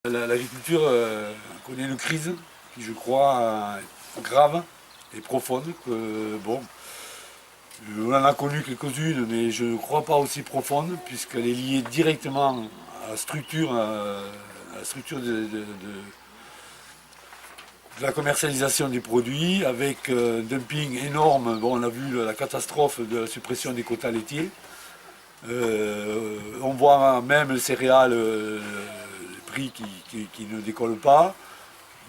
L'agriculture connaît une crise qui, je crois, est grave et profonde. Bon, on en a connu quelques-unes, mais je ne crois pas aussi profonde, puisqu'elle est liée directement à la structure de la commercialisation des produits, avec un dumping énorme. Bon, on a vu la catastrophe de la suppression des quotas laitiers. On voit même les céréales, les prix qui ne décollent pas.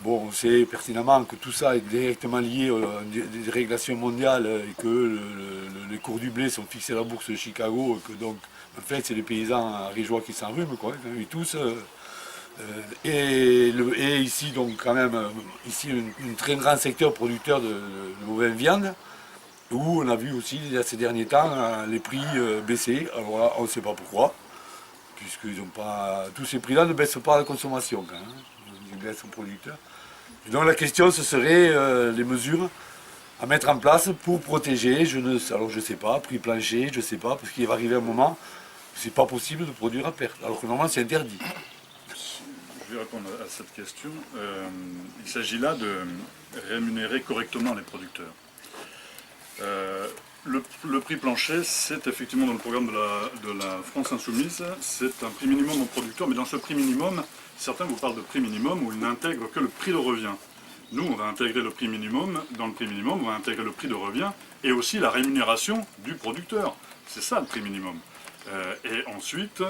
Bon, on sait pertinemment que tout ça est directement lié à des régulations mondiales et que les cours du blé sont fixés à la bourse de Chicago et que donc, en fait, c'est les paysans arigeois qui s'enrhument, quoi, et tous. Et ici, donc, quand même, ici, un très grand secteur producteur de bovins viande, où on a vu aussi, ces derniers temps, les prix baisser. Alors là, on ne sait pas pourquoi, puisqu'ils ont pas. Tous ces prix-là ne baissent pas à la consommation, quand même. Ils baissent aux producteurs. Et donc la question, ce serait les mesures à mettre en place pour protéger, alors je ne sais pas, prix plancher, je ne sais pas, parce qu'il va arriver un moment où c'est pas possible de produire à perte, alors que normalement c'est interdit. Je vais répondre à cette question. Il s'agit là de rémunérer correctement les producteurs. Le prix plancher, c'est effectivement dans le programme de la France Insoumise, c'est un prix minimum aux producteurs, mais dans ce prix minimum, certains vous parlent de prix minimum où ils n'intègrent que le prix de revient. Nous, on va intégrer le prix minimum, dans le prix minimum, on va intégrer le prix de revient et aussi la rémunération du producteur. C'est ça le prix minimum. Et ensuite,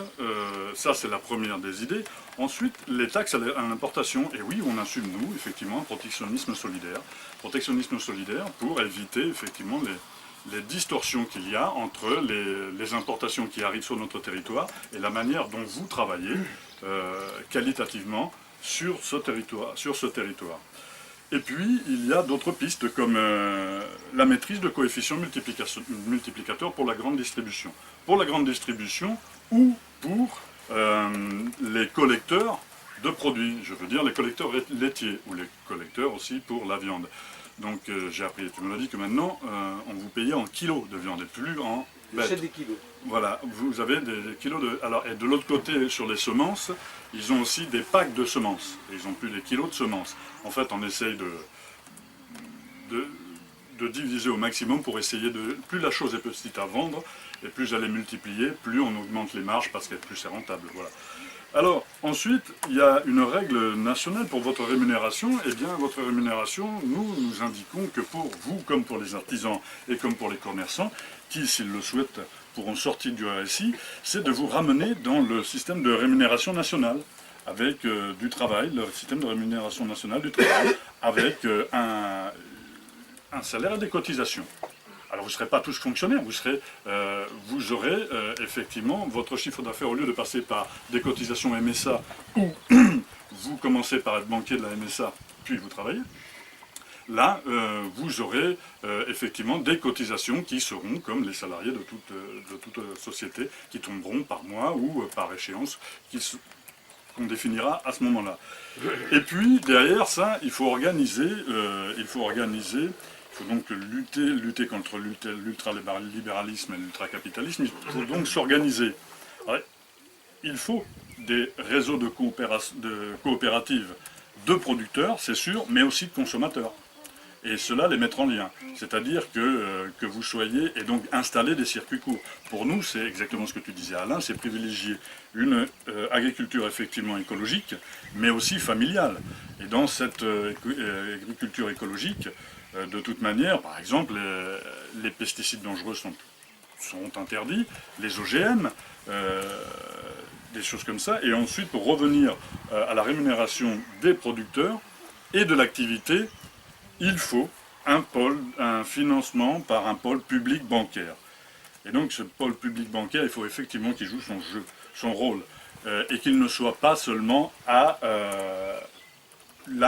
ça c'est la première des idées. Ensuite, les taxes à l'importation. Et oui, on assume, nous, effectivement, un protectionnisme solidaire. Protectionnisme solidaire pour éviter, effectivement, les distorsions qu'il y a entre les importations qui arrivent sur notre territoire et la manière dont vous travaillez qualitativement sur ce territoire. Et puis, il y a d'autres pistes comme la maîtrise de coefficients multiplicateurs pour la grande distribution. Pour la grande distribution ou pour les collecteurs de produits, je veux dire les collecteurs laitiers ou les collecteurs aussi pour la viande. Donc j'ai appris, tu me l'as dit, que maintenant on vous payait en kilos de viande et plus en bêtes. Des kilos. Voilà, vous avez des kilos de... Alors, et de l'autre côté, sur les semences, ils ont aussi des packs de semences. Et ils n'ont plus des kilos de semences. En fait, on essaye de diviser au maximum pour essayer de... Plus la chose est petite à vendre, et plus elle est multipliée, plus on augmente les marges parce qu'elle est plus rentable. Voilà. Alors, ensuite, il y a une règle nationale pour votre rémunération. Eh bien, votre rémunération, nous indiquons que pour vous, comme pour les artisans et comme pour les commerçants, qui, s'ils le souhaitent, pourront sortir du RSI, c'est de vous ramener dans le système de rémunération nationale, avec du travail, le système de rémunération nationale du travail, avec un salaire et des cotisations. Alors vous ne serez pas tous fonctionnaires, vous aurez effectivement votre chiffre d'affaires, au lieu de passer par des cotisations MSA, où vous commencez par être banquier de la MSA, puis vous travaillez. Là, vous aurez effectivement des cotisations qui seront comme les salariés de toute société, qui tomberont par mois ou par échéance, qu'on définira à ce moment-là. Et puis, derrière ça, il faut organiser, il faut donc lutter contre l'ultralibéralisme et l'ultracapitalisme. Il faut donc s'organiser. Il faut des réseaux de coopératives de producteurs, c'est sûr, mais aussi de consommateurs. Et cela les mettre en lien. C'est-à-dire que vous soyez, et donc installer des circuits courts. Pour nous, c'est exactement ce que tu disais Alain, c'est privilégier une agriculture effectivement écologique, mais aussi familiale. Et dans cette agriculture écologique, de toute manière, par exemple, les pesticides dangereux sont interdits, les OGM, des choses comme ça. Et ensuite, pour revenir à la rémunération des producteurs et de l'activité, il faut un financement par un pôle public bancaire. Et donc ce pôle public bancaire, il faut effectivement qu'il joue son rôle, et qu'il ne soit pas seulement là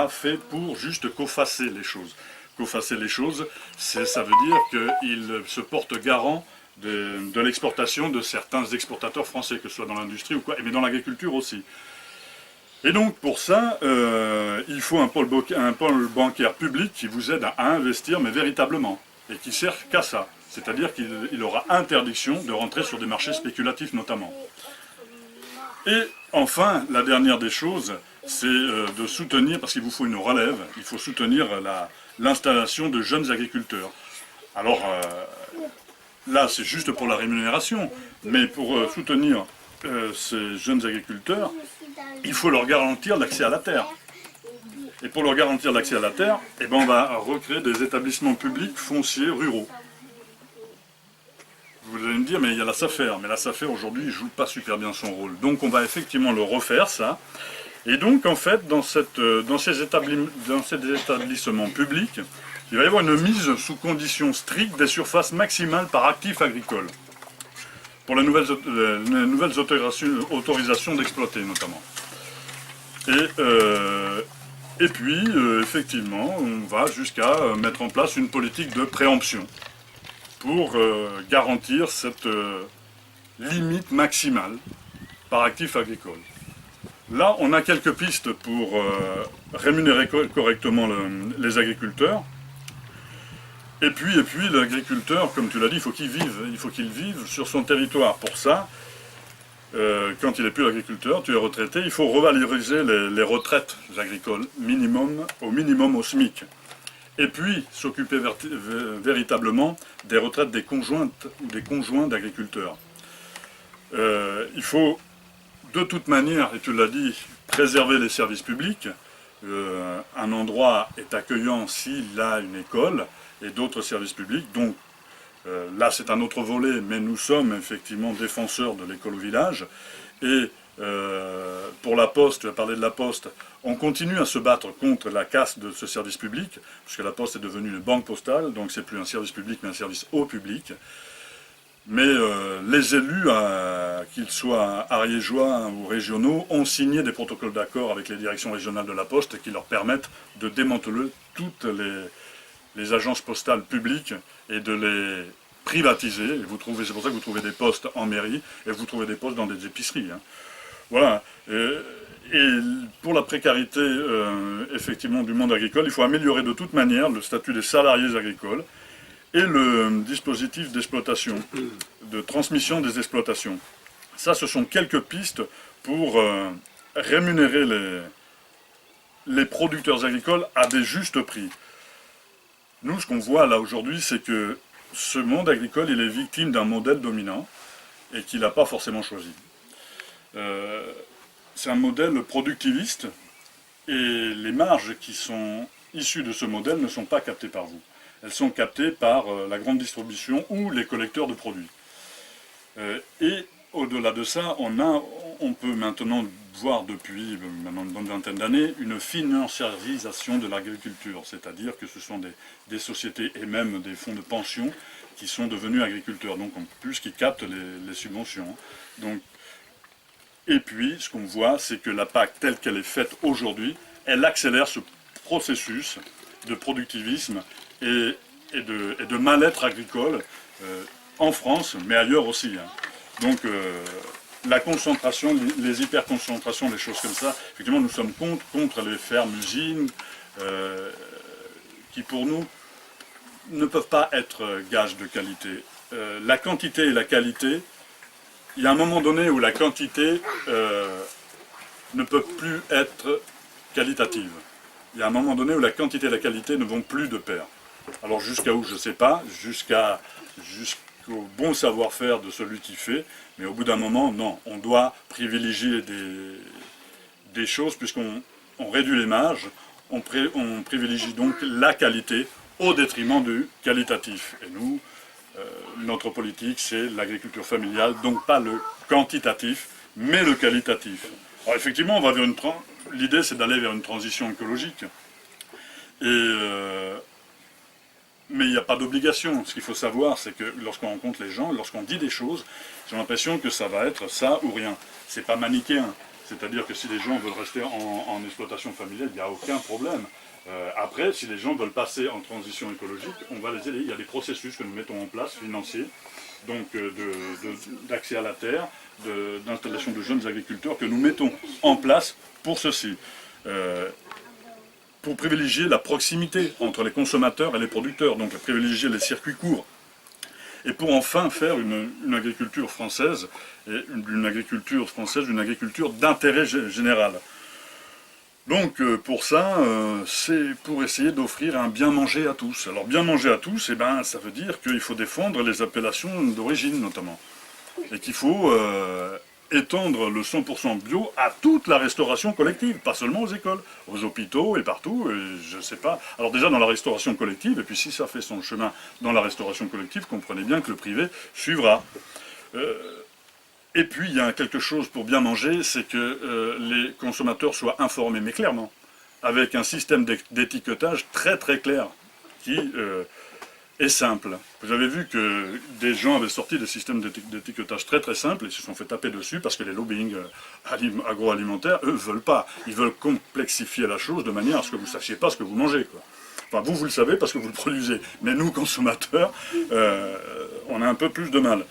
fait pour juste cofacer les choses. Cofacer les choses, ça veut dire qu'il se porte garant de l'exportation de certains exportateurs français, que ce soit dans l'industrie ou quoi, mais dans l'agriculture aussi. Et donc pour ça, il faut un pôle bancaire public qui vous aide à investir, mais véritablement, et qui sert qu'à ça. C'est-à-dire qu'il aura interdiction de rentrer sur des marchés spéculatifs notamment. Et enfin, la dernière des choses, c'est de soutenir, parce qu'il vous faut une relève, il faut soutenir l'installation de jeunes agriculteurs. Alors là, c'est juste pour la rémunération, mais pour soutenir ces jeunes agriculteurs, il faut leur garantir l'accès à la terre. Et pour leur garantir l'accès à la terre, eh ben, on va recréer des établissements publics fonciers ruraux. Vous allez me dire, mais il y a la SAFER. Mais la SAFER, aujourd'hui, ne joue pas super bien son rôle. Donc on va effectivement le refaire, ça. Et donc, en fait, dans ces établissements publics, il va y avoir une mise sous conditions strictes des surfaces maximales par actif agricole. Pour les nouvelles autorisations d'exploiter, notamment. Et puis, effectivement, on va jusqu'à mettre en place une politique de préemption pour garantir cette limite maximale par actif agricole. Là, on a quelques pistes pour rémunérer correctement les agriculteurs. Et puis l'agriculteur, comme tu l'as dit, il faut qu'il vive sur son territoire. Pour ça, quand il n'est plus agriculteur, tu es retraité, il faut revaloriser les retraites agricoles, au minimum au SMIC. Et puis s'occuper véritablement des retraites des conjointes ou des conjoints d'agriculteurs. Il faut de toute manière, et tu l'as dit, préserver les services publics. Un endroit est accueillant s'il a une école et d'autres services publics. Donc là, c'est un autre volet, mais nous sommes effectivement défenseurs de l'école au village. Et pour la Poste, tu as parlé de la Poste, on continue à se battre contre la casse de ce service public, puisque la Poste est devenue une banque postale, donc c'est plus un service public, mais un service au public. Mais les élus, qu'ils soient ariégeois ou régionaux, ont signé des protocoles d'accord avec les directions régionales de la Poste qui leur permettent de démanteler toutes les agences postales publiques et de les privatiser. Et c'est pour ça que vous trouvez des postes en mairie et vous trouvez des postes dans des épiceries. Hein. Voilà. Et pour la précarité effectivement du monde agricole, il faut améliorer de toute manière le statut des salariés agricoles et le dispositif d'exploitation, de transmission des exploitations. Ça, ce sont quelques pistes pour rémunérer les producteurs agricoles à des justes prix. Nous, ce qu'on voit là aujourd'hui, c'est que ce monde agricole, il est victime d'un modèle dominant et qu'il n'a pas forcément choisi. C'est un modèle productiviste et les marges qui sont issues de ce modèle ne sont pas captées par vous. Elles sont captées par la grande distribution ou les collecteurs de produits. Et au-delà de ça, on peut maintenant voir depuis maintenant une bonne vingtaine d'années une financiarisation de l'agriculture, c'est-à-dire que ce sont des sociétés et même des fonds de pension qui sont devenus agriculteurs, donc en plus qui captent les subventions. Donc, et puis, ce qu'on voit, c'est que la PAC telle qu'elle est faite aujourd'hui, elle accélère ce processus de productivisme et de mal-être agricole en France, mais ailleurs aussi. Hein. Donc la concentration, les hyperconcentrations, les choses comme ça, effectivement nous sommes contre les fermes-usines qui pour nous ne peuvent pas être gages de qualité. La quantité et la qualité, il y a un moment donné où la quantité ne peut plus être qualitative. Il y a un moment donné où la quantité et la qualité ne vont plus de pair. Alors jusqu'à où, je ne sais pas, jusqu'au bon savoir-faire de celui qui fait, mais au bout d'un moment, non, on doit privilégier des choses, puisqu'on réduit les marges, on privilégie donc la qualité au détriment du qualitatif. Et nous, notre politique, c'est l'agriculture familiale, donc pas le quantitatif, mais le qualitatif. Alors effectivement, l'idée c'est d'aller vers une transition écologique. Mais il n'y a pas d'obligation. Ce qu'il faut savoir, c'est que lorsqu'on rencontre les gens, lorsqu'on dit des choses, j'ai l'impression que ça va être ça ou rien. C'est pas manichéen. C'est-à-dire que si les gens veulent rester en exploitation familiale, il n'y a aucun problème. Après, si les gens veulent passer en transition écologique, on va les aider. Il y a des processus que nous mettons en place, financiers, donc d'accès à la terre, d'installation de jeunes agriculteurs, que nous mettons en place pour ceci. Pour privilégier la proximité entre les consommateurs et les producteurs, donc privilégier les circuits courts. et pour enfin faire une agriculture française, et une agriculture d'intérêt général. Donc pour ça, c'est pour essayer d'offrir un bien manger à tous. Alors bien manger à tous, eh ben, ça veut dire qu'il faut défendre les appellations d'origine notamment. Et qu'il faut étendre le 100% bio à toute la restauration collective, pas seulement aux écoles, aux hôpitaux et partout, et je sais pas. Alors déjà dans la restauration collective, et puis si ça fait son chemin dans la restauration collective, comprenez bien que le privé suivra. Et puis il y a quelque chose pour bien manger, c'est que les consommateurs soient informés, mais clairement, avec un système d'étiquetage très très clair, qui est simple. Vous avez vu que des gens avaient sorti des systèmes d'étiquetage très très simples et se sont fait taper dessus parce que les lobbying agroalimentaires, eux, veulent pas. Ils veulent complexifier la chose de manière à ce que vous ne sachiez pas ce que vous mangez, quoi. Enfin, vous le savez parce que vous le produisez. Mais nous, consommateurs, on a un peu plus de mal.